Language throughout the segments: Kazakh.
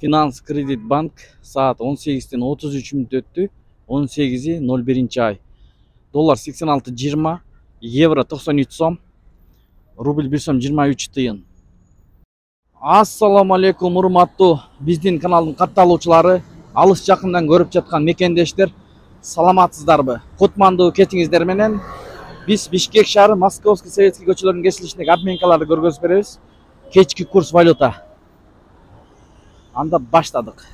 Finans Kredit Bank saat 18'den 33 minut öttü. 18'i 01. ay. Dolar 86.20, euro 93 сом, рубль 1 сом 23 тыйын. Assalamu alaikum урматтуу биздин каналдын катталуучулары, алыс жакындан көрүп жаткан мекендештер, саламатсыздарбы? Кутмандуу кетиңиздер менен биз Бишкек шаары Московский Советский көчөлөрүнүн кесилишиндеги обменкаларды көргөзүп беребиз. Кечки курс валюта. Анда баштадык.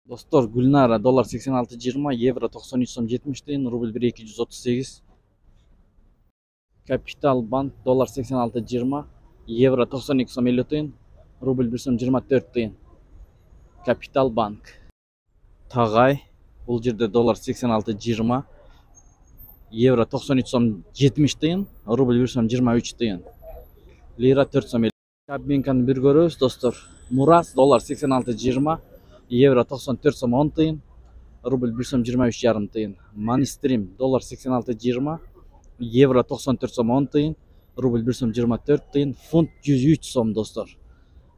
Достор, Гүлнара доллар 86.20, евро 93 сом 70 тыйын, рубль 1.238. Капитал банк доллар 86.20, евро 92 сом 50 тыйын, рубль 1 сом 24 тыйын. Капитал банк. Тагай, бул жерде доллар 86.20, евро 93 сом 70 тыйын, рубль 1 сом 23 тыйын. Лира 4 сом 50. Обменканы бир көрөбүз, достор. Мурас доллар 86.20, евро 94 сом 10 тыйын, рубль 1 сом 23,5 тыйын. Манистрим доллар 86.20, евро 94 сом 10 тыйын, рубль 1 сом 24 тыйын. Фунт 103 сом, достор.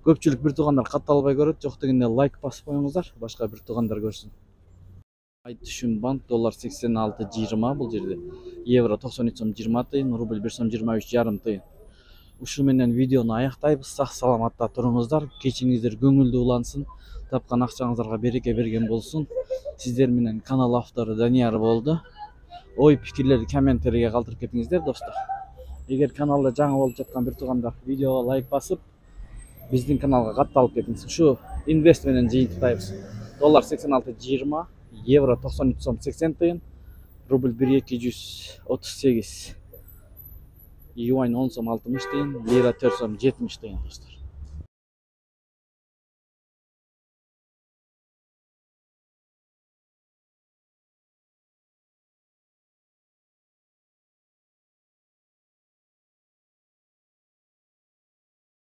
Көпчүлүк бир туугандар катталбай көрөт, жок дегенде лайк басып коюңуздар, башка бир туугандар көрсүн. Айтышым банк доллар 86.20 бул жерде, евро 93 сом 20 тыйын, рубль 1 сом 23,5 тыйын. Ушул менен видеону аяктайбыз. Сак саламатта туруңуздар, кечиңиздер көңүлдүү улансын, тапкан акчаңыздарга береке берген болсун. Сиздер менен канал автору Данияр болду. Ой пикирлерди комментарийге калтырып кетиңиздер, достор. Эгер каналда жаңы болуп жаткан бир туугандар видеого лайк басып, биздин каналга катталып кетиңиз. Ушу инвест менен жыйынтыктайбыз. Доллар 86.20, евро 93 сом 80 тыйын, рубль 1.238. Юань 10 сом 60 тыйын, лира 4 сом 70 тыйын, достор.